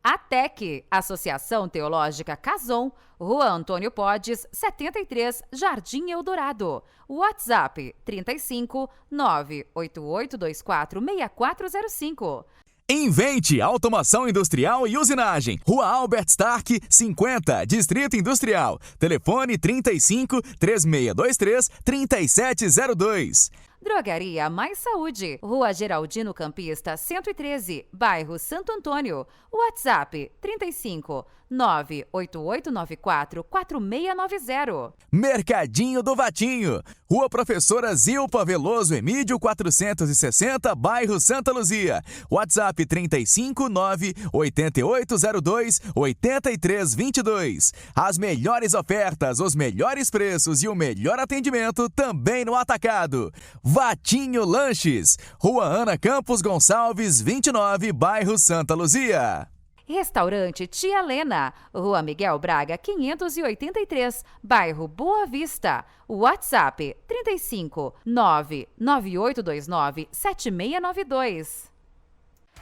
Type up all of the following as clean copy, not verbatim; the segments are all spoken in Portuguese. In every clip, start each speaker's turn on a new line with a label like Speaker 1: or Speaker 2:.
Speaker 1: ATEC, Associação Teológica Cason, Rua Antônio Podes, 73, Jardim Eldorado. WhatsApp 35 98824 6405.
Speaker 2: Invente Automação Industrial e Usinagem. Rua Albert Stark, 50, Distrito Industrial. Telefone 35 3623 3702.
Speaker 1: Drogaria Mais Saúde, Rua Geraldino Campista, 113, bairro Santo Antônio. WhatsApp 35 98894 4690.
Speaker 2: Mercadinho do Vatinho, Rua Professora Zilpa Veloso Emídio 460, bairro Santa Luzia. WhatsApp 35 98802 8322. As melhores ofertas, os melhores preços e o melhor atendimento também no atacado. Vatinho Lanches, Rua Ana Campos Gonçalves 29, bairro Santa Luzia.
Speaker 1: Restaurante Tia Lena, Rua Miguel Braga 583, bairro Boa Vista. WhatsApp 35 99829 7692.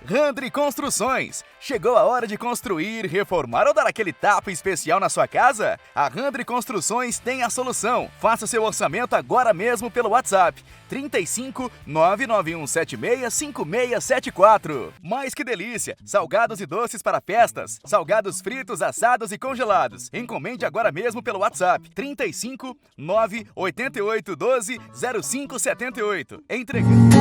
Speaker 2: Randri Construções. Chegou a hora de construir, reformar ou dar aquele tapa especial na sua casa? A Randri Construções tem a solução. Faça seu orçamento agora mesmo pelo WhatsApp 35 99176 5674. Mais que delícia! Salgados e doces para festas, salgados fritos, assados e congelados. Encomende agora mesmo pelo WhatsApp 35 98812 0578. Entregando.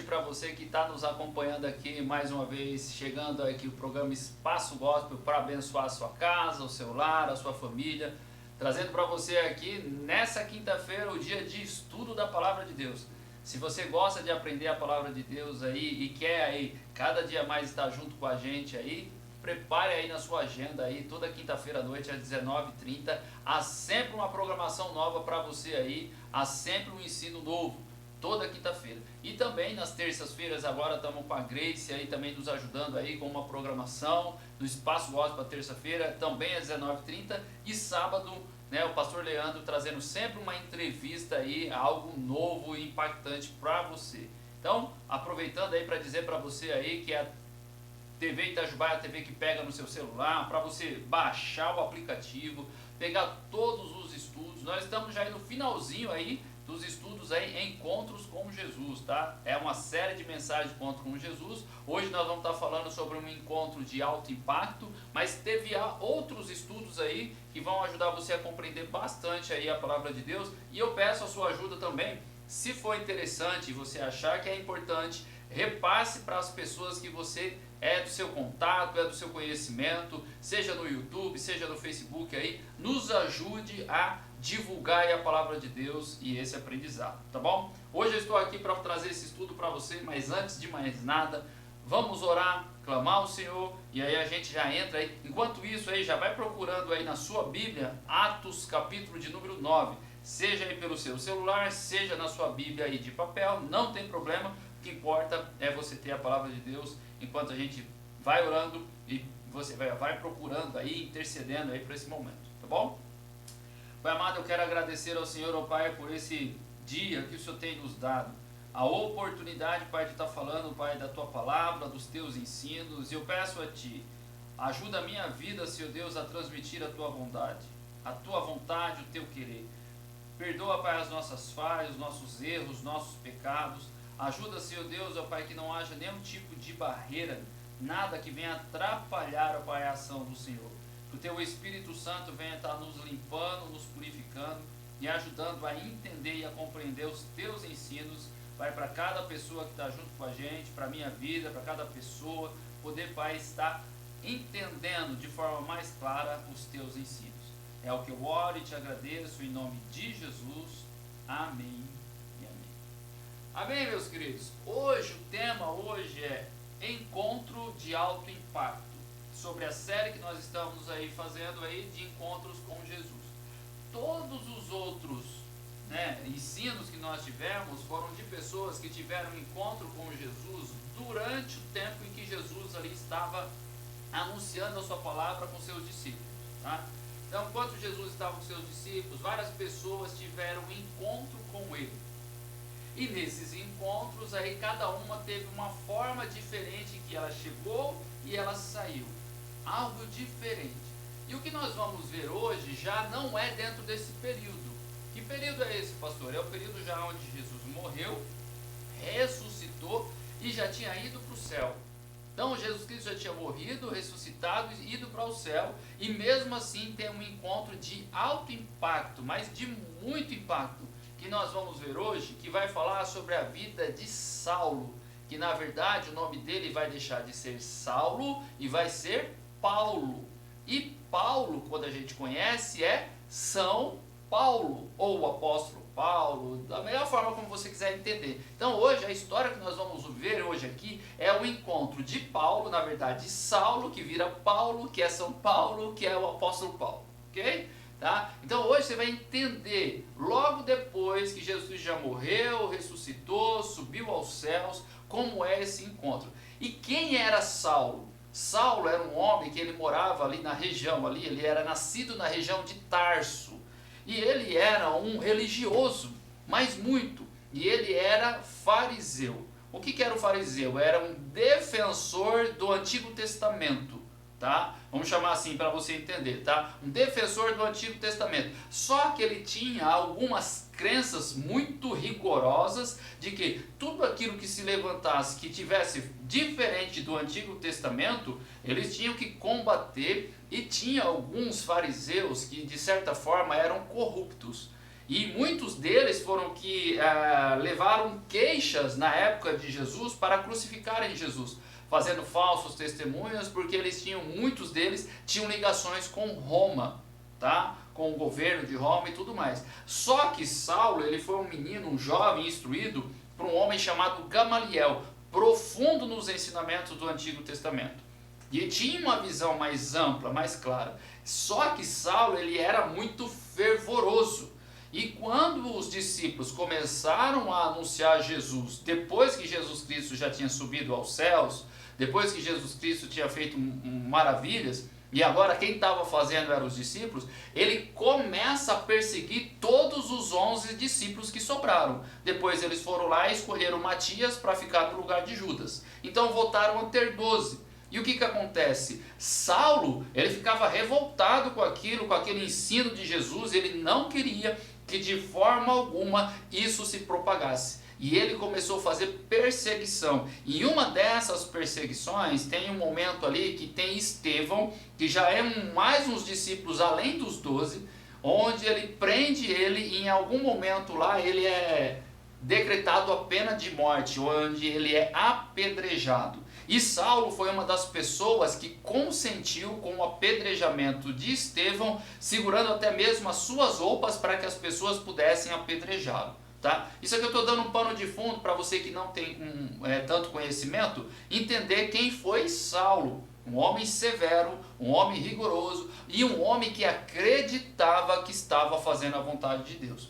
Speaker 3: Para você que está nos acompanhando aqui mais uma vez, chegando aqui o programa Espaço Gospel para abençoar a sua casa, o seu lar, a sua família, trazendo para você aqui nessa quinta-feira o dia de estudo da Palavra de Deus. Se você gosta de aprender a Palavra de Deus aí e quer aí cada dia mais estar junto com a gente aí, prepare aí na sua agenda aí, toda quinta-feira à noite às 19h30, há sempre uma programação nova para você aí, há sempre um ensino novo. Toda quinta-feira. E também nas terças-feiras agora estamos com a Grace aí também nos ajudando aí com uma programação do Espaço Gospel terça-feira, também às 19h30. E sábado, né, o pastor Leandro trazendo sempre uma entrevista aí, algo novo e impactante para você. Então, aproveitando aí para dizer para você aí que a TV Itajubá é a TV que pega no seu celular, para você baixar o aplicativo, pegar todos os estudos. Nós estamos já aí no finalzinho aí dos estudos aí, Encontros com Jesus, tá? É uma série de mensagens de Encontro com Jesus. Hoje nós vamos estar falando sobre um encontro de alto impacto, mas teve outros estudos aí que vão ajudar você a compreender bastante aí a palavra de Deus. E eu peço a sua ajuda também, se for interessante e você achar que é importante, repasse para as pessoas que você é do seu contato, é do seu conhecimento, seja no YouTube, seja no Facebook aí, nos ajude a divulgar aí a palavra de Deus e esse aprendizado, tá bom? Hoje eu estou aqui para trazer esse estudo para você, mas antes de mais nada, vamos orar, clamar ao Senhor e aí a gente já entra aí. Enquanto isso aí, já vai procurando aí na sua Bíblia, Atos capítulo de número 9, seja aí pelo seu celular, seja na sua Bíblia aí de papel, não tem problema, o que importa é você ter a palavra de Deus enquanto a gente vai orando e você vai procurando aí, intercedendo aí para esse momento, tá bom? Pai amado, eu quero agradecer ao Senhor, ó Pai, por esse dia que o Senhor tem nos dado. A oportunidade, Pai, de estar falando, Pai, da Tua palavra, dos Teus ensinos. E eu peço a Ti, ajuda a minha vida, Senhor Deus, a transmitir a Tua vontade, o Teu querer. Perdoa, Pai, as nossas falhas, os nossos erros, os nossos pecados. Ajuda, Senhor Deus, ó Pai, que não haja nenhum tipo de barreira, nada que venha atrapalhar, ó Pai, a ação do Senhor. Que o Teu Espírito Santo venha estar nos limpando, nos purificando e ajudando a entender e a compreender os Teus ensinos, Pai, para cada pessoa que está junto com a gente, para a minha vida, para cada pessoa, poder, Pai, estar entendendo de forma mais clara os Teus ensinos. É o que eu oro e te agradeço em nome de Jesus. Amém e amém. Amém, meus queridos? Hoje, o tema é Encontro de Alto Impacto, sobre a série que nós estamos aí fazendo aí de encontros com Jesus. Todos os outros ensinos que nós nós tivemos foram de pessoas que tiveram um encontro com Jesus durante o tempo em que Jesus ali estava anunciando a sua palavra com seus discípulos, tá? Então, enquanto Jesus estava com seus discípulos, várias pessoas tiveram um encontro com ele. E nesses encontros aí cada uma teve uma forma diferente que ela chegou e ela saiu. Algo diferente. E o que nós vamos ver hoje já não é dentro desse período. Que período é esse, pastor? É o período já onde Jesus morreu, ressuscitou e já tinha ido para o céu. Então Jesus Cristo já tinha morrido, ressuscitado e ido para o céu, e mesmo assim tem um encontro de alto impacto, mas de muito impacto, que nós vamos ver hoje, que vai falar sobre a vida de Saulo, que na verdade o nome dele vai deixar de ser Saulo e vai ser Paulo. E Paulo, quando a gente conhece, é São Paulo, ou o apóstolo Paulo, da melhor forma como você quiser entender. Então hoje a história que nós vamos ver hoje aqui é o encontro de Paulo, na verdade de Saulo, que vira Paulo, que é São Paulo, que é o apóstolo Paulo, ok? Tá? Então hoje você vai entender, logo depois que Jesus já morreu, ressuscitou, subiu aos céus, como é esse encontro. E quem era Saulo? Saulo era um homem que ele morava ali na região, ali, ele era nascido na região de Tarso. E ele era um religioso, mas muito. E ele era fariseu. O que era o fariseu? Era um defensor do Antigo Testamento, tá? Vamos chamar assim para você entender, tá? Um defensor do Antigo Testamento. Só que ele tinha algumas crenças muito rigorosas de que tudo aquilo que se levantasse, que tivesse diferente do Antigo Testamento, eles tinham que combater. E tinha alguns fariseus que de certa forma eram corruptos. E muitos deles foram que levaram queixas na época de Jesus para crucificarem Jesus, fazendo falsos testemunhos, porque muitos deles tinham ligações com Roma, tá? Com o governo de Roma e tudo mais. Só que Saulo, ele foi um menino, um jovem instruído por um homem chamado Gamaliel, profundo nos ensinamentos do Antigo Testamento. E tinha uma visão mais ampla, mais clara. Só que Saulo, ele era muito fervoroso. E quando os discípulos começaram a anunciar Jesus, depois que Jesus Cristo já tinha subido aos céus, depois que Jesus Cristo tinha feito maravilhas, e agora quem estava fazendo eram os discípulos, ele começa a perseguir todos os 11 discípulos que sobraram. Depois eles foram lá e escolheram Matias para ficar no lugar de Judas. Então voltaram a ter 12. E o que acontece? Saulo, ele ficava revoltado com aquele ensino de Jesus, ele não queria que de forma alguma isso se propagasse. E ele começou a fazer perseguição. E uma dessas perseguições tem um momento ali que tem Estevão, que já é mais uns discípulos além dos 12, onde ele prende ele e em algum momento lá ele é decretado a pena de morte, onde ele é apedrejado. E Saulo foi uma das pessoas que consentiu com o apedrejamento de Estevão, segurando até mesmo as suas roupas para que as pessoas pudessem apedrejá-lo. Tá? Isso aqui eu estou dando um pano de fundo para você que não tem tanto conhecimento, entender quem foi Saulo. Um homem severo, um homem rigoroso e um homem que acreditava que estava fazendo a vontade de Deus.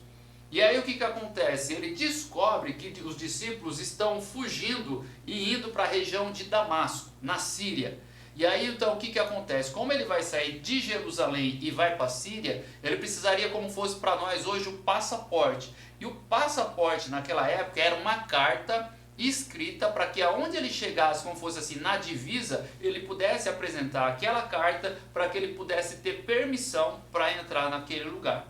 Speaker 3: E aí o que acontece? Ele descobre que os discípulos estão fugindo e indo para a região de Damasco, na Síria. E aí então o que acontece? Como ele vai sair de Jerusalém e vai para a Síria, ele precisaria, como fosse para nós hoje, o passaporte. E o passaporte naquela época era uma carta escrita para que aonde ele chegasse, como fosse assim, na divisa, ele pudesse apresentar aquela carta para que ele pudesse ter permissão para entrar naquele lugar.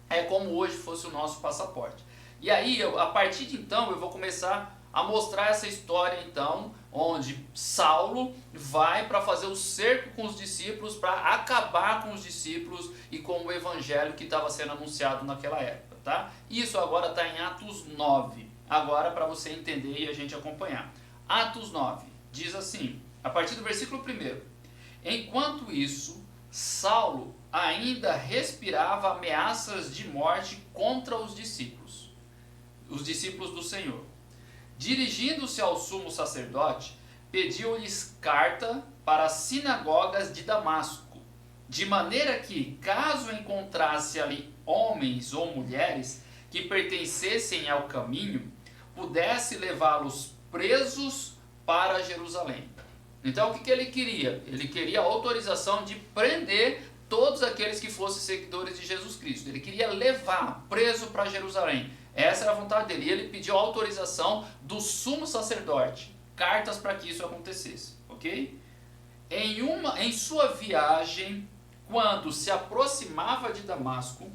Speaker 3: É como hoje fosse o nosso passaporte. E aí, a partir de então, eu vou começar a mostrar essa história então, onde Saulo vai para fazer o cerco com os discípulos, para acabar com os discípulos e com o evangelho que estava sendo anunciado naquela época, tá? Isso agora está em Atos 9, agora para você entender e a gente acompanhar. Atos 9, diz assim, a partir do versículo 1, enquanto isso, Saulo ainda respirava ameaças de morte contra os discípulos do Senhor. Dirigindo-se ao sumo sacerdote, pediu-lhes carta para as sinagogas de Damasco, de maneira que, caso encontrasse ali homens ou mulheres que pertencessem ao caminho pudesse levá-los presos para Jerusalém. Então o que ele queria? Ele queria a autorização de prender todos aqueles que fossem seguidores de Jesus Cristo. Ele queria levar preso para Jerusalém. Essa era a vontade dele. E ele pediu a autorização do sumo sacerdote, cartas para que isso acontecesse, ok? Em sua viagem, quando se aproximava de Damasco,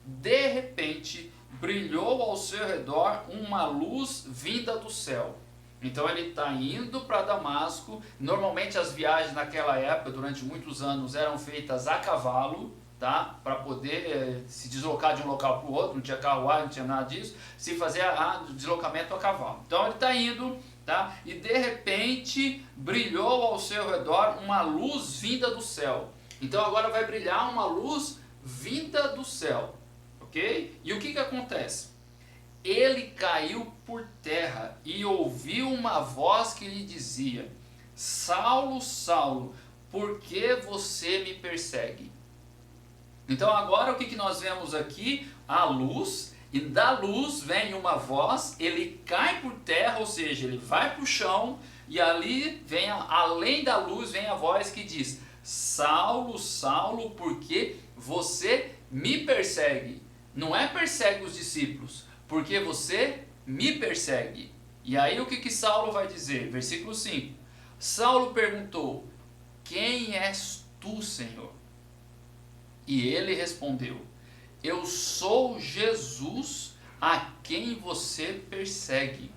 Speaker 3: de repente brilhou ao seu redor uma luz vinda do céu. Então ele está indo para Damasco. Normalmente as viagens naquela época, durante muitos anos, eram feitas a cavalo, tá? Para poder se deslocar de um local para o outro, não tinha carruagem, não tinha nada disso, se fazia o deslocamento a cavalo. Então ele está indo, tá? E de repente brilhou ao seu redor uma luz vinda do céu. Então agora vai brilhar uma luz vinda do céu, ok? E o que acontece? Ele caiu por terra e ouviu uma voz que lhe dizia: Saulo, Saulo, por que você me persegue? Então agora o que nós vemos aqui? A luz, e da luz vem uma voz, ele cai por terra, ou seja, ele vai para o chão, e ali vem, além da luz, vem a voz que diz: Saulo, Saulo, por que você me persegue? Não é persegue os discípulos, porque você me persegue. E aí o que Saulo vai dizer? Versículo 5. Saulo perguntou: quem és tu, Senhor? E ele respondeu: eu sou Jesus a quem você persegue.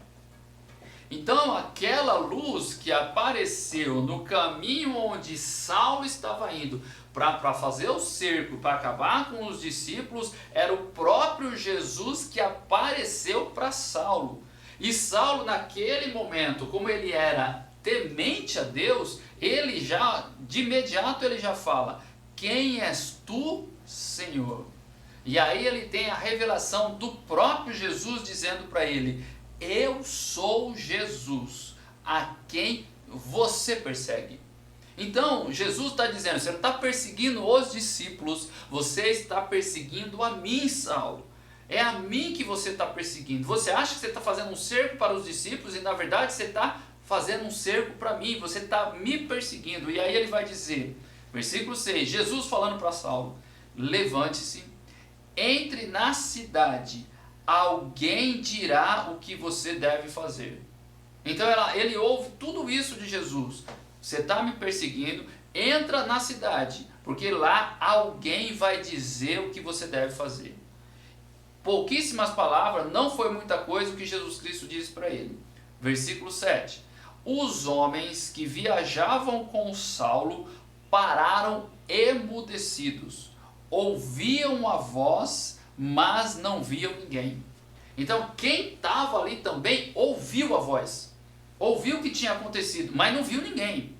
Speaker 3: Então aquela luz que apareceu no caminho onde Saulo estava indo para fazer o cerco, para acabar com os discípulos, era o próprio Jesus que apareceu para Saulo. E Saulo, naquele momento, como ele era temente a Deus, ele já, de imediato ele já fala: quem és tu, Senhor? E aí ele tem a revelação do próprio Jesus dizendo para ele: eu sou Jesus a quem você persegue. Então Jesus está dizendo: você não está perseguindo os discípulos, você está perseguindo a mim, Saulo. É a mim que você está perseguindo. Você acha que você está fazendo um cerco para os discípulos e na verdade você está fazendo um cerco para mim, você está me perseguindo. E aí ele vai dizer, versículo 6, Jesus falando para Saulo: levante-se, entre na cidade, alguém dirá o que você deve fazer. Então ele ouve tudo isso de Jesus: você está me perseguindo, entra na cidade, porque lá alguém vai dizer o que você deve fazer. Pouquíssimas palavras, não foi muita coisa o que Jesus Cristo disse para ele. Versículo 7. Os homens que viajavam com Saulo pararam emudecidos, ouviam a voz, mas não viam ninguém. Então quem estava ali também ouviu a voz, ouviu o que tinha acontecido, mas não viu ninguém.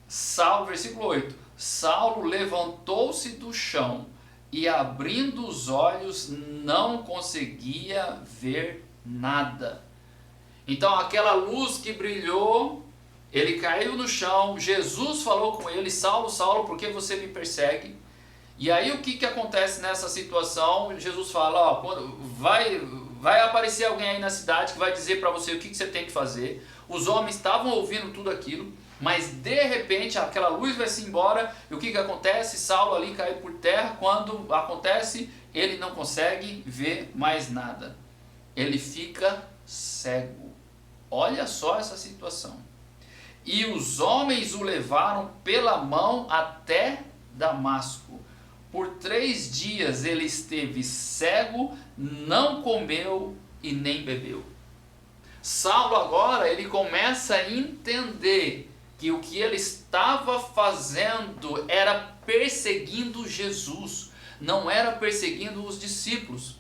Speaker 3: Saulo, versículo 8, Saulo levantou-se do chão e, abrindo os olhos, não conseguia ver nada. Então aquela luz que brilhou, ele caiu no chão, Jesus falou com ele: Saulo, Saulo, por que você me persegue? E aí o que acontece nessa situação? Jesus fala: ó, quando vai aparecer alguém aí na cidade que vai dizer para você o que você tem que fazer. Os homens estavam ouvindo tudo aquilo, mas de repente aquela luz vai-se embora. E o que acontece? Saulo ali cai por terra. Quando acontece, ele não consegue ver mais nada. Ele fica cego. Olha só essa situação. E os homens o levaram pela mão até Damasco. Por 3 dias ele esteve cego, não comeu e nem bebeu. Saulo agora ele começa a entender que o que ele estava fazendo era perseguindo Jesus, não era perseguindo os discípulos.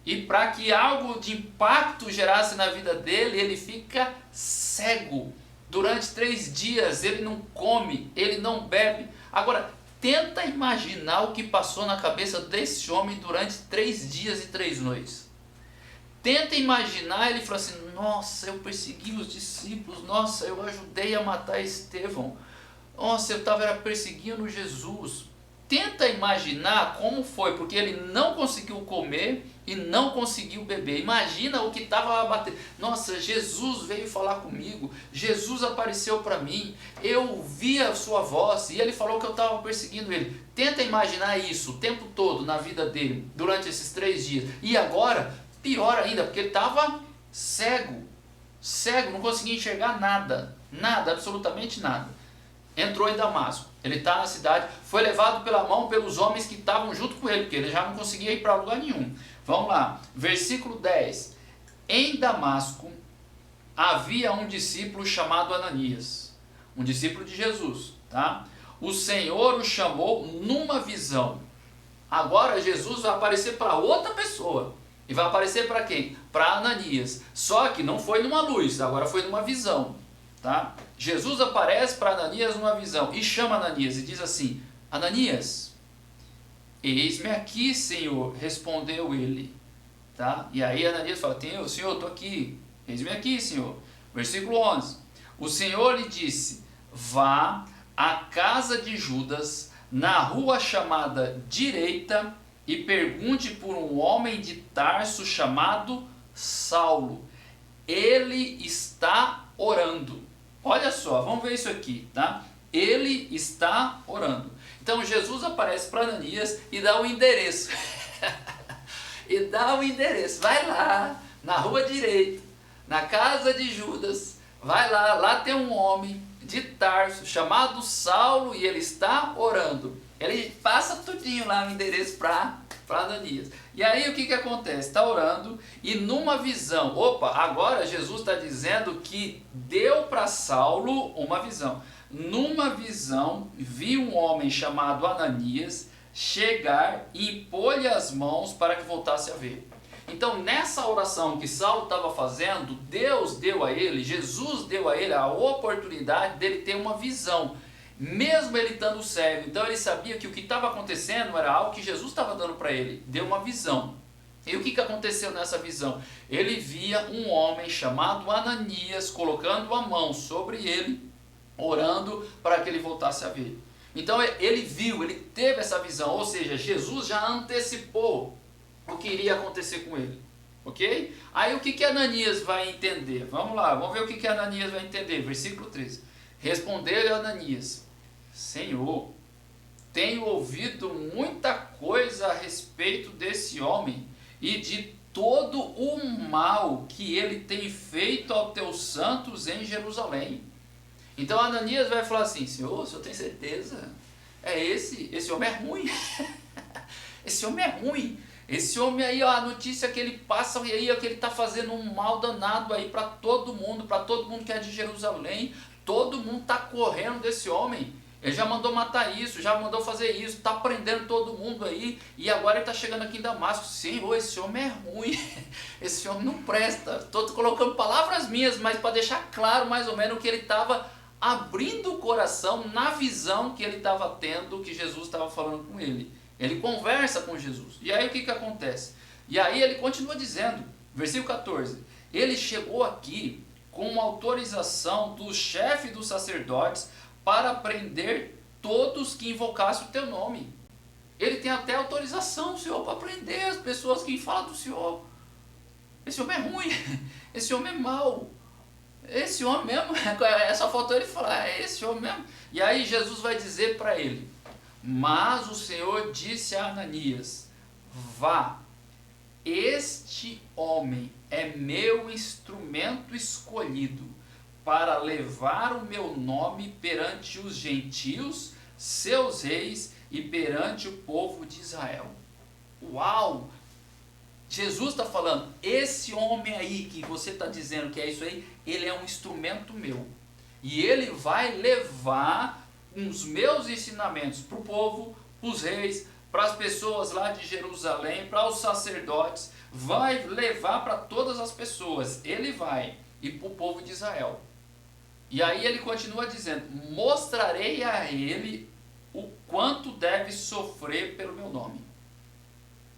Speaker 3: E para que algo de impacto gerasse na vida dele, ele fica cego. Durante 3 dias ele não come, ele não bebe. Agora, tenta imaginar o que passou na cabeça desse homem durante 3 dias e 3 noites. Tenta imaginar, ele falou assim: nossa, eu persegui os discípulos, nossa, eu ajudei a matar Estevão, nossa, eu estava perseguindo Jesus. tenta imaginar como foi, porque ele não conseguiu comer e não conseguiu beber. Imagina o que estava batendo. Nossa, Jesus veio falar comigo, Jesus apareceu para mim, eu ouvi a sua voz e ele falou que eu estava perseguindo ele. Tenta imaginar isso o tempo todo na vida dele, durante esses 3 dias. E agora, pior ainda, porque ele estava cego, não conseguia enxergar nada, absolutamente nada. Entrou em Damasco, ele está na cidade, foi levado pela mão pelos homens que estavam junto com ele, porque ele já não conseguia ir para lugar nenhum. Vamos lá, versículo 10. Em Damasco havia um discípulo chamado Ananias, um discípulo de Jesus, tá? O Senhor o chamou numa visão. Agora Jesus vai aparecer para outra pessoa. E vai aparecer para quem? Para Ananias. Só que não foi numa luz, agora foi numa visão, tá? Jesus aparece para Ananias numa visão e chama Ananias e diz assim: Ananias, eis-me aqui, Senhor, respondeu ele, tá? E aí Ananias fala: Senhor, estou aqui, eis-me aqui, Senhor. Versículo 11, o Senhor lhe disse: vá à casa de Judas, na rua chamada Direita, e pergunte por um homem de Tarso chamado Saulo. Ele está orando. Olha só, vamos ver isso aqui, tá? Ele está orando. Então Jesus aparece para Ananias e dá o endereço. Vai lá, na rua direita, na casa de Judas. Vai lá, lá tem um homem de Tarso chamado Saulo e ele está orando. Ele passa tudinho lá o endereço para Ananias. E aí o que acontece? Está orando e numa visão, agora Jesus está dizendo que deu para Saulo uma visão. Numa visão, vi um homem chamado Ananias chegar e impor-lhe as mãos para que voltasse a ver. Então nessa oração que Saulo estava fazendo, Deus deu a ele, Jesus deu a ele a oportunidade dele ter uma visão. Mesmo ele estando cego, então ele sabia que o que estava acontecendo era algo que Jesus estava dando para ele, deu uma visão. E o que aconteceu nessa visão? Ele via um homem chamado Ananias colocando a mão sobre ele, orando para que ele voltasse a ver. Então ele viu, ele teve essa visão, ou seja, Jesus já antecipou o que iria acontecer com ele. Ok? Aí o que Ananias vai entender? Vamos lá, vamos ver o que Ananias vai entender. Versículo 13. Respondeu-lhe Ananias: Senhor, tenho ouvido muita coisa a respeito desse homem e de todo o mal que ele tem feito aos teus santos em Jerusalém. Então Ananias vai falar assim: Senhor, o senhor tem certeza? Esse homem é ruim. Esse homem é ruim. Esse homem aí, ó, a notícia que ele passa aí, ó, que ele está fazendo um mal danado aí para todo mundo que é de Jerusalém. Todo mundo está correndo desse homem. Ele já mandou matar isso, já mandou fazer isso, está prendendo todo mundo aí, e agora ele está chegando aqui em Damasco. Senhor, esse homem é ruim, esse homem não presta. Estou colocando palavras minhas, mas para deixar claro mais ou menos que ele estava abrindo o coração na visão que ele estava tendo, que Jesus estava falando com ele. Ele conversa com Jesus. E aí o que acontece? E aí ele continua dizendo, versículo 14, ele chegou aqui com uma autorização do chefe dos sacerdotes para prender todos que invocassem o teu nome. Ele tem até autorização, Senhor, para prender as pessoas que falam do Senhor. Esse homem é ruim, esse homem é mau, esse homem mesmo, só faltou ele falar, é esse homem mesmo. E aí Jesus vai dizer para ele: mas o Senhor disse a Ananias: vá, este homem é meu instrumento escolhido para levar o meu nome perante os gentios, seus reis e perante o povo de Israel. Uau! Jesus está falando, esse homem aí que você está dizendo que é isso aí, ele é um instrumento meu. E ele vai levar os meus ensinamentos para o povo, para os reis, para as pessoas lá de Jerusalém, para os sacerdotes, vai levar para todas as pessoas, ele vai, e para o povo de Israel. E aí ele continua dizendo, mostrarei a ele o quanto deve sofrer pelo meu nome.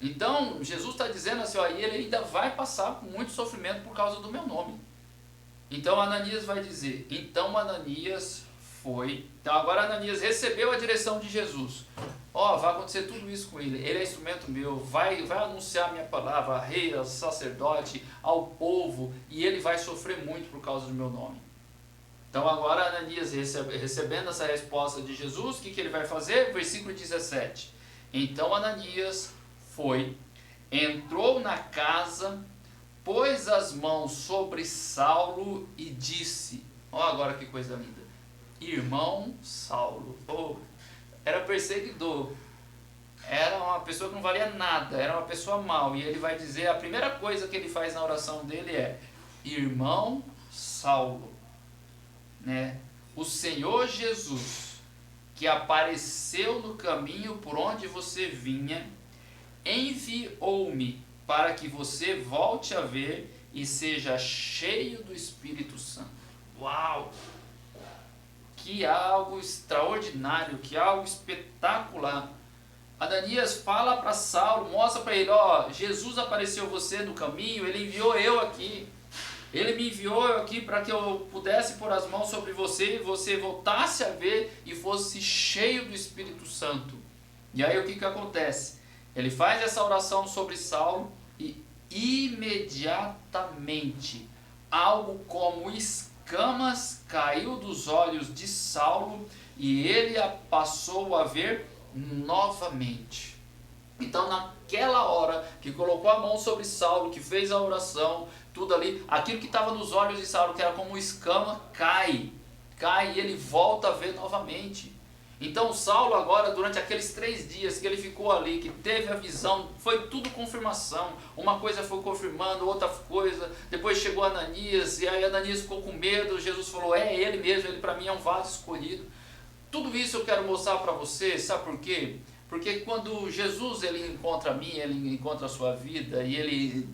Speaker 3: Então Jesus está dizendo assim, ó, e ele ainda vai passar por muito sofrimento por causa do meu nome. Então Ananias vai dizer, então Ananias foi, então agora Ananias recebeu a direção de Jesus, vai acontecer tudo isso com ele. Ele é instrumento meu, vai anunciar a minha palavra a rei, ao sacerdote, ao povo, e ele vai sofrer muito por causa do meu nome. Então agora Ananias, recebendo essa resposta de Jesus, o que ele vai fazer? Versículo 17. Então Ananias foi, entrou na casa, pôs as mãos sobre Saulo e disse, agora que coisa linda, irmão Saulo, era perseguidor, era uma pessoa que não valia nada, era uma pessoa mau, e ele vai dizer, a primeira coisa que ele faz na oração dele é, irmão Saulo, né? O Senhor Jesus, que apareceu no caminho por onde você vinha, enviou-me para que você volte a ver e seja cheio do Espírito Santo. Uau! Que algo extraordinário, que algo espetacular. Ananias fala para Saulo, mostra para ele, Jesus apareceu você no caminho, ele enviou eu aqui. Ele me enviou aqui para que eu pudesse pôr as mãos sobre você e você voltasse a ver e fosse cheio do Espírito Santo. E aí o que acontece? Ele faz essa oração sobre Saulo e imediatamente algo como escamas caiu dos olhos de Saulo e ele passou a ver novamente. Então naquela hora que colocou a mão sobre Saulo, que fez a oração, tudo ali, aquilo que estava nos olhos de Saulo, que era como escama, cai e ele volta a ver novamente. Então Saulo agora, durante aqueles 3 dias que ele ficou ali, que teve a visão, foi tudo confirmação, uma coisa foi confirmando, outra coisa, depois chegou Ananias, e aí Ananias ficou com medo, Jesus falou, é ele mesmo, ele para mim é um vaso escolhido. Tudo isso eu quero mostrar para você, sabe por quê? Porque quando Jesus ele encontra a mim, ele encontra a sua vida, e ele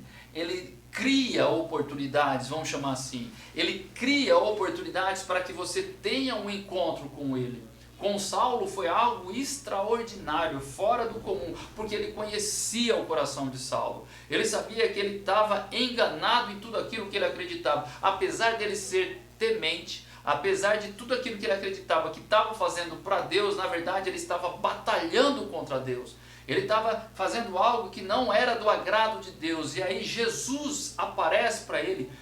Speaker 3: cria oportunidades, vamos chamar assim, ele cria oportunidades para que você tenha um encontro com ele. Com Saulo foi algo extraordinário, fora do comum, porque ele conhecia o coração de Saulo. Ele sabia que ele estava enganado em tudo aquilo que ele acreditava. Apesar dele ser temente, apesar de tudo aquilo que ele acreditava que estava fazendo para Deus, na verdade ele estava batalhando contra Deus. Ele estava fazendo algo que não era do agrado de Deus. E aí Jesus aparece para ele,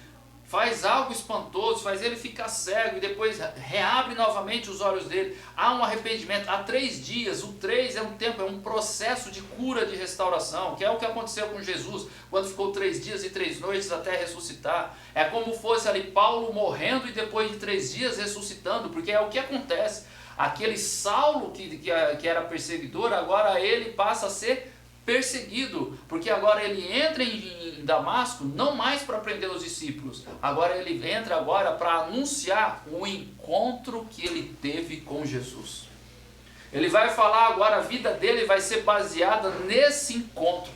Speaker 3: faz algo espantoso, faz ele ficar cego e depois reabre novamente os olhos dele. Há um arrependimento, há 3 dias, o 3 é um tempo, é um processo de cura, de restauração, que é o que aconteceu com Jesus, quando ficou 3 dias e 3 noites até ressuscitar. É como fosse ali Paulo morrendo e depois de 3 dias ressuscitando, porque é o que acontece. Aquele Saulo que era perseguidor, agora ele passa a ser perseguido, porque agora ele entra em Damasco não mais para prender os discípulos, agora ele entra para anunciar o encontro que ele teve com Jesus. Ele vai falar agora, a vida dele vai ser baseada nesse encontro,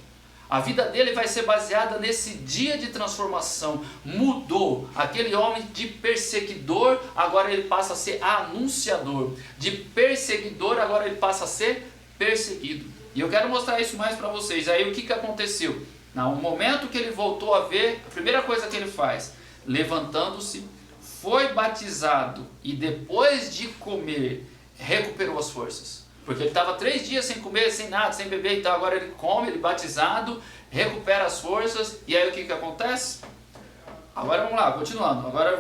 Speaker 3: a vida dele vai ser baseada nesse dia de transformação. Mudou, aquele homem de perseguidor, agora ele passa a ser anunciador, de perseguidor agora ele passa a ser perseguido. E eu quero mostrar isso mais para vocês. Aí o que aconteceu? No momento que ele voltou a ver, a primeira coisa que ele faz, levantando-se, foi batizado e depois de comer, recuperou as forças. Porque ele estava 3 dias sem comer, sem nada, sem beber, então agora ele come, ele batizado, recupera as forças. E aí o que acontece? Agora vamos lá, continuando. Agora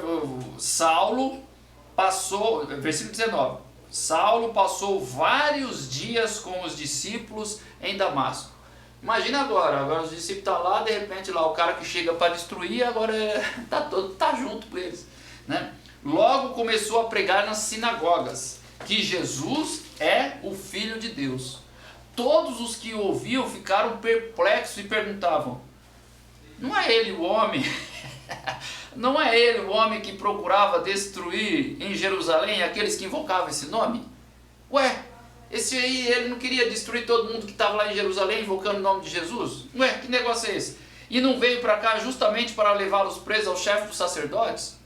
Speaker 3: Saulo passou, versículo 19. Saulo passou vários dias com os discípulos em Damasco. Imagina agora os discípulos estão lá, de repente lá o cara que chega para destruir, agora tá junto com eles, né? Logo começou a pregar nas sinagogas que Jesus é o Filho de Deus. Todos os que o ouviam ficaram perplexos e perguntavam, não é ele o homem? Não é ele o homem que procurava destruir em Jerusalém aqueles que invocavam esse nome? Ué, esse aí, ele não queria destruir todo mundo que estava lá em Jerusalém invocando o nome de Jesus? Ué, que negócio é esse? E não veio para cá justamente para levá-los presos ao chefe dos sacerdotes?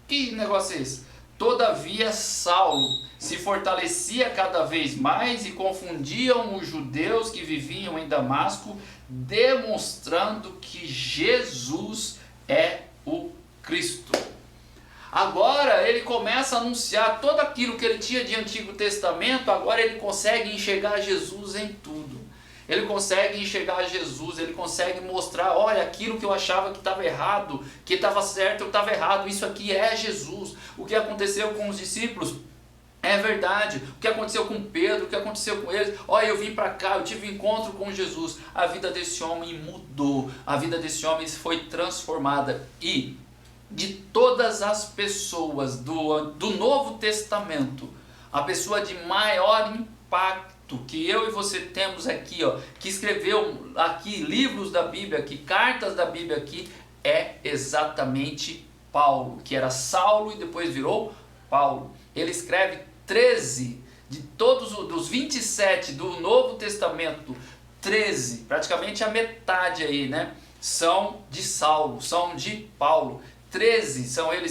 Speaker 3: Que negócio é esse? Todavia Saulo se fortalecia cada vez mais e confundiam os judeus que viviam em Damasco, demonstrando que Jesus é o Cristo. Agora ele começa a anunciar tudo aquilo que ele tinha de Antigo Testamento, agora ele consegue enxergar Jesus em tudo. Ele consegue enxergar Jesus, ele consegue mostrar, olha, aquilo que eu achava que estava errado, que estava certo, eu estava errado, isso aqui é Jesus. O que aconteceu com os discípulos é verdade. O que aconteceu com Pedro, o que aconteceu com eles, olha, eu vim para cá, eu tive um encontro com Jesus. A vida desse homem mudou, a vida desse homem foi transformada. E de todas as pessoas do Novo Testamento, a pessoa de maior impacto que eu e você temos aqui, ó, que escreveu aqui livros da Bíblia, aqui, cartas da Bíblia aqui, é exatamente Paulo, que era Saulo e depois virou Paulo. Ele escreve 13 de todos dos 27 do Novo Testamento, 13, praticamente a metade aí, né, são de Saulo, são de Paulo. 13 são ele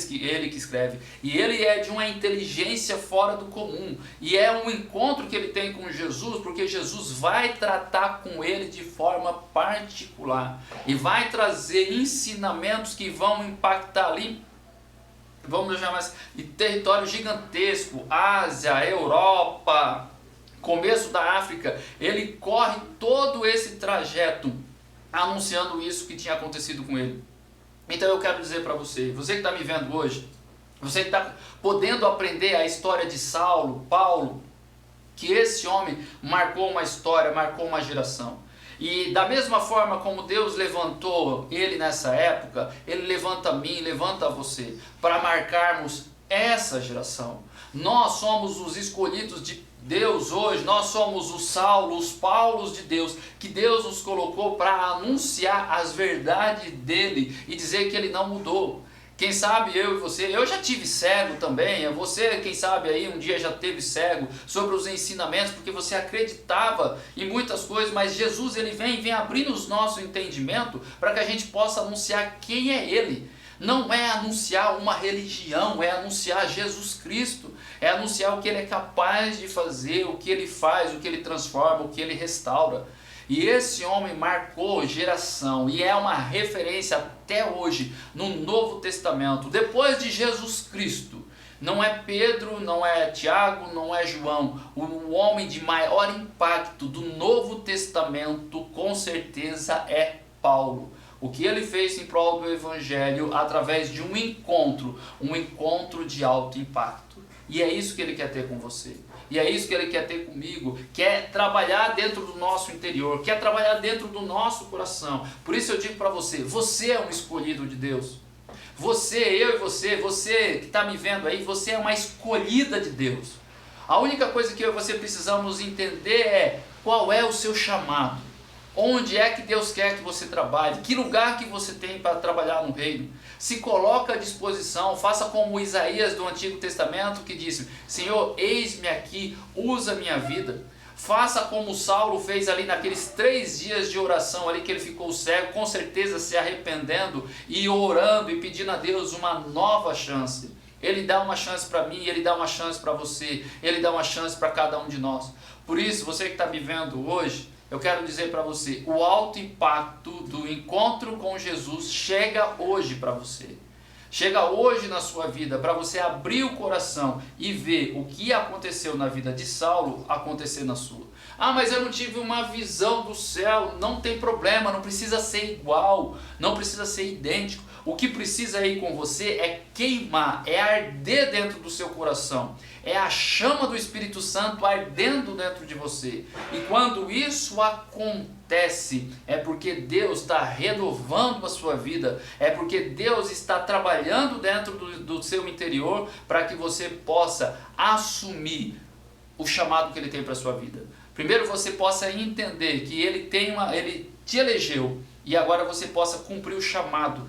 Speaker 3: que escreve, e ele é de uma inteligência fora do comum, e é um encontro que ele tem com Jesus, porque Jesus vai tratar com ele de forma particular, e vai trazer ensinamentos que vão impactar ali, vamos chamar assim, de território gigantesco, Ásia, Europa, começo da África. Ele corre todo esse trajeto, anunciando isso que tinha acontecido com ele. Então eu quero dizer para você, você que está me vendo hoje, você que está podendo aprender a história de Saulo, Paulo, que esse homem marcou uma história, marcou uma geração. E da mesma forma como Deus levantou ele nessa época, ele levanta a mim, levanta você, para marcarmos essa geração. Nós somos os escolhidos de Deus hoje, nós somos os Saulo, os Paulos de Deus, que Deus nos colocou para anunciar as verdades dele e dizer que ele não mudou. Quem sabe eu e você, eu já tive cego também, você quem sabe aí um dia já teve cego sobre os ensinamentos, porque você acreditava em muitas coisas, mas Jesus ele vem abrindo os nossos entendimentos para que a gente possa anunciar quem é ele. Não é anunciar uma religião, é anunciar Jesus Cristo, é anunciar o que ele é capaz de fazer, o que ele faz, o que ele transforma, o que ele restaura. E esse homem marcou geração e é uma referência até hoje no Novo Testamento. Depois de Jesus Cristo, não é Pedro, não é Tiago, não é João. O homem de maior impacto do Novo Testamento com certeza é Paulo. O que ele fez em prol do Evangelho através de um encontro de alto impacto. E é isso que ele quer ter com você. E é isso que ele quer ter comigo. Quer trabalhar dentro do nosso interior. Quer trabalhar dentro do nosso coração. Por isso eu digo para você, você é um escolhido de Deus. Você, eu e você que está me vendo aí, você é uma escolhida de Deus. A única coisa que eu e você precisamos entender é qual é o seu chamado. Onde é que Deus quer que você trabalhe? Que lugar que você tem para trabalhar no reino? Se coloca à disposição, faça como Isaías do Antigo Testamento que disse, Senhor, eis-me aqui, usa minha vida. Faça como Saulo fez ali naqueles 3 dias de oração ali que ele ficou cego, com certeza se arrependendo e orando e pedindo a Deus uma nova chance. Ele dá uma chance para mim, ele dá uma chance para você, ele dá uma chance para cada um de nós. Por isso, você que está me vendo hoje, eu quero dizer para você, o alto impacto do encontro com Jesus chega hoje para você. Chega hoje na sua vida, para você abrir o coração e ver o que aconteceu na vida de Saulo acontecer na sua. Ah, mas eu não tive uma visão do céu. Não tem problema, não precisa ser igual, não precisa ser idêntico. O que precisa ir com você é queimar, é arder dentro do seu coração. É a chama do Espírito Santo ardendo dentro de você. E quando isso acontece, é porque Deus está renovando a sua vida. É porque Deus está trabalhando dentro do seu interior para que você possa assumir o chamado que Ele tem para a sua vida. Primeiro você possa entender que Ele te elegeu. E agora você possa cumprir o chamado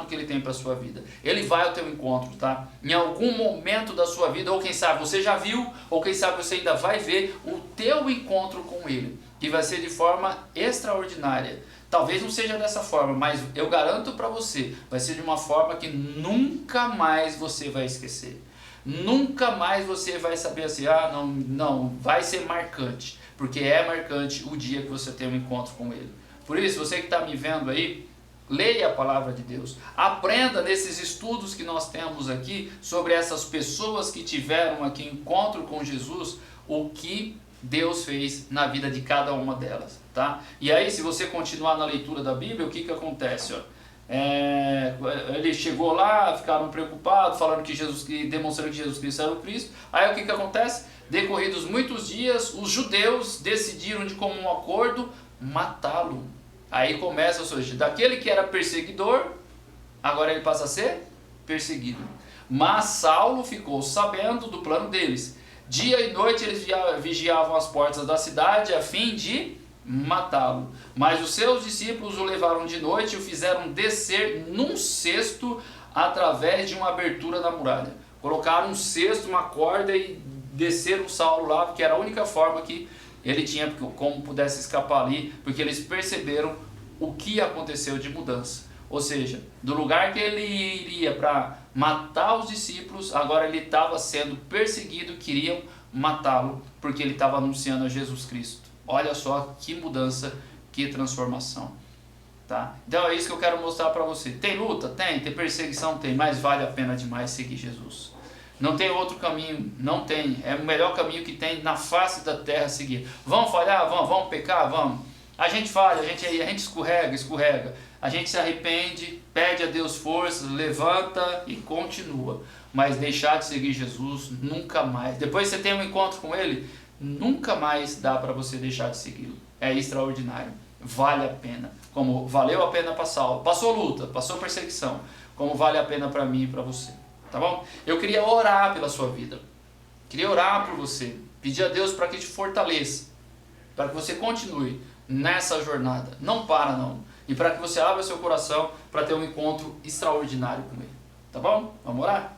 Speaker 3: que Ele tem para a sua vida. Ele vai ao teu encontro, tá? Em algum momento da sua vida, ou quem sabe você já viu, ou quem sabe você ainda vai ver o teu encontro com Ele, que vai ser de forma extraordinária. Talvez não seja dessa forma, mas eu garanto para você, vai ser de uma forma que nunca mais você vai esquecer. Nunca mais você vai saber assim, não, vai ser marcante, porque é marcante o dia que você tem um encontro com Ele. Por isso, você que está me vendo aí, Leia a palavra de Deus. Aprenda nesses estudos que nós temos aqui sobre essas pessoas que tiveram aqui encontro com Jesus, o que Deus fez na vida de cada uma delas, tá? E aí, se você continuar na leitura da Bíblia, o que acontece? Ó? Ele chegou lá, ficaram preocupados, falando demonstrando que Jesus Cristo era o Cristo. Aí o que acontece? Decorridos muitos dias, os judeus decidiram de comum acordo matá-lo. Aí começa a surgir, daquele que era perseguidor, agora ele passa a ser perseguido. Mas Saulo ficou sabendo do plano deles. Dia e noite eles vigiavam as portas da cidade a fim de matá-lo. Mas os seus discípulos o levaram de noite e o fizeram descer num cesto através de uma abertura da muralha. Colocaram um cesto, uma corda e desceram Saulo lá, porque era a única forma que ele tinha como pudesse escapar ali, porque eles perceberam o que aconteceu de mudança. Ou seja, do lugar que ele iria para matar os discípulos, agora ele estava sendo perseguido, queriam matá-lo, porque ele estava anunciando a Jesus Cristo. Olha só que mudança, que transformação. Tá? Então é isso que eu quero mostrar para você. Tem luta? Tem perseguição? Tem, mas vale a pena demais seguir Jesus. Não tem outro caminho, não tem. É o melhor caminho que tem na face da terra a seguir. Vamos falhar? Vamos pecar? Vamos. A gente falha, a gente escorrega. A gente se arrepende, pede a Deus força, levanta e continua. Mas deixar de seguir Jesus, nunca mais. Depois que você tem um encontro com Ele, nunca mais dá para você deixar de segui-lo. É extraordinário. Vale a pena. Como valeu a pena para Saulo. Passou luta, passou perseguição. Como vale a pena para mim e para você. Tá bom? Eu queria orar pela sua vida. Queria orar por você. Pedir a Deus para que te fortaleça. Para que você continue nessa jornada. Não para não. E para que você abra seu coração para ter um encontro extraordinário com Ele. Tá bom? Vamos orar?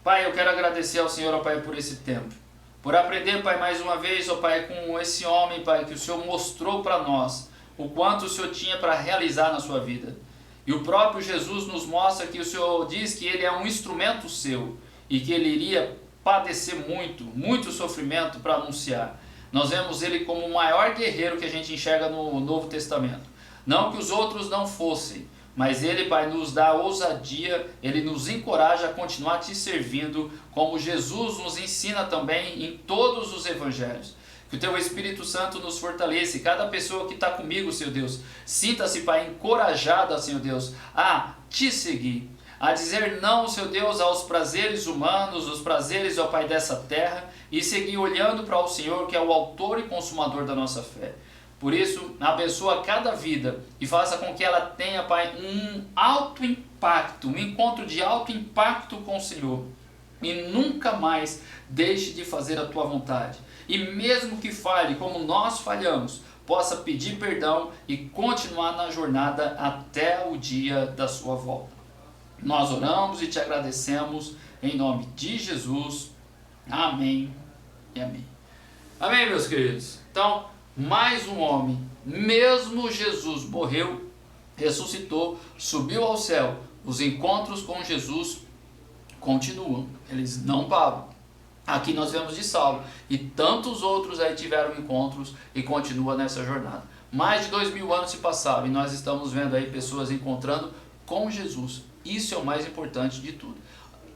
Speaker 3: Pai, eu quero agradecer ao Senhor, ó Pai, por esse tempo. Por aprender, Pai, mais uma vez, ó Pai, com esse homem, Pai, que o Senhor mostrou para nós o quanto o Senhor tinha para realizar na sua vida. E o próprio Jesus nos mostra que o Senhor diz que Ele é um instrumento seu e que Ele iria padecer muito sofrimento para anunciar. Nós vemos Ele como o maior guerreiro que a gente enxerga no Novo Testamento. Não que os outros não fossem, mas Ele, Pai, nos dá ousadia, Ele nos encoraja a continuar te servindo, como Jesus nos ensina também em todos os evangelhos. Que o Teu Espírito Santo nos fortaleça, e cada pessoa que está comigo, Senhor Deus, sinta-se, Pai, encorajada, Senhor Deus, a te seguir, a dizer não, Senhor Deus, aos prazeres humanos, os prazeres, ó Pai, dessa terra, e seguir olhando para o Senhor, que é o autor e consumador da nossa fé. Por isso, abençoa cada vida e faça com que ela tenha, Pai, um alto impacto, um encontro de alto impacto com o Senhor. E nunca mais deixe de fazer a Tua vontade. E mesmo que falhe como nós falhamos, possa pedir perdão e continuar na jornada até o dia da sua volta. Nós oramos e te agradecemos em nome de Jesus. Amém e amém. Amém, meus queridos. Então, mais um homem, mesmo Jesus morreu, ressuscitou, subiu ao céu. Os encontros com Jesus continuam, eles não param. Aqui nós vemos de Saulo e tantos outros aí tiveram encontros e continuam nessa jornada. Mais de 2000 anos se passaram e nós estamos vendo aí pessoas encontrando com Jesus. Isso é o mais importante de tudo.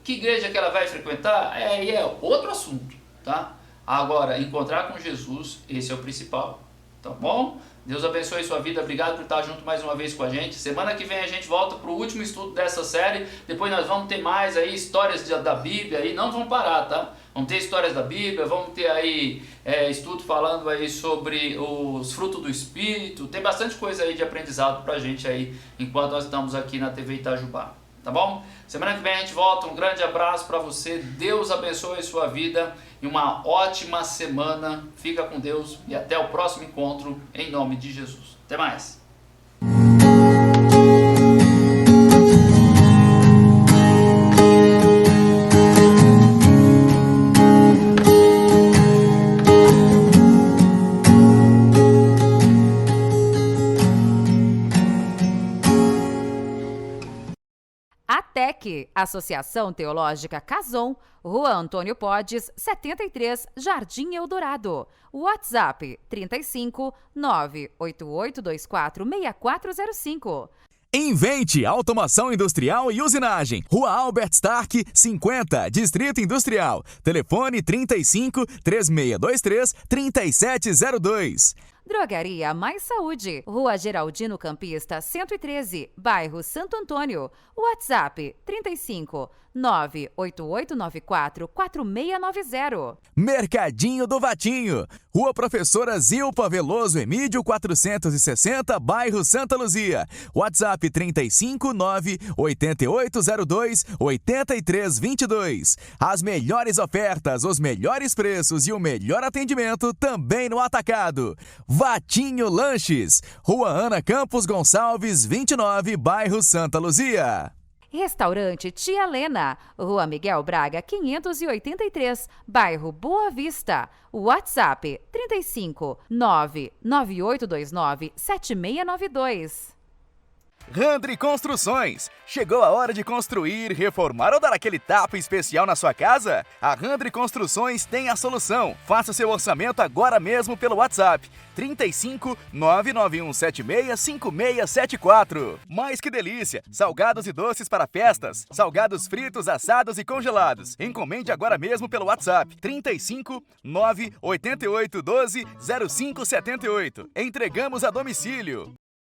Speaker 3: Que igreja que ela vai frequentar? É outro assunto, tá? Agora, encontrar com Jesus, esse é o principal, tá bom? Deus abençoe sua vida, obrigado por estar junto mais uma vez com a gente. Semana que vem a gente volta para o último estudo dessa série, depois nós vamos ter mais aí histórias da Bíblia, aí não vão parar, tá? Vamos ter histórias da Bíblia, vamos ter aí estudo falando aí sobre os frutos do Espírito, tem bastante coisa aí de aprendizado pra gente aí, enquanto nós estamos aqui na TV Itajubá. Tá bom? Semana que vem a gente volta. Um grande abraço para você. Deus abençoe a sua vida e uma ótima semana. Fica com Deus e até o próximo encontro em nome de Jesus. Até mais.
Speaker 1: ATEC, Associação Teológica Cason, Rua Antônio Podes, 73, Jardim Eldorado. WhatsApp 35 98824 6405.
Speaker 2: Invente Automação Industrial e Usinagem. Rua Albert Stark, 50, Distrito Industrial. Telefone 35 3623 3702.
Speaker 1: Drogaria Mais Saúde, Rua Geraldino Campista, 113, bairro Santo Antônio. WhatsApp 35 98894 4690.
Speaker 2: Mercadinho do Vatinho, Rua Professora Zilpa Veloso Emídio 460, bairro Santa Luzia. WhatsApp 35 98802 8322. As melhores ofertas, os melhores preços e o melhor atendimento também no atacado. Vatinho Lanches, Rua Ana Campos Gonçalves 29, bairro Santa Luzia.
Speaker 1: Restaurante Tia Lena, Rua Miguel Braga 583, bairro Boa Vista. WhatsApp 35 99829 7692.
Speaker 2: Randri Construções. Chegou a hora de construir, reformar ou dar aquele tapa especial na sua casa? A Randri Construções tem a solução. Faça seu orçamento agora mesmo pelo WhatsApp 35 99176 5674. Mais que delícia! Salgados e doces para festas, salgados fritos, assados e congelados. Encomende agora mesmo pelo WhatsApp 35 98812 0578. Entregamos a domicílio.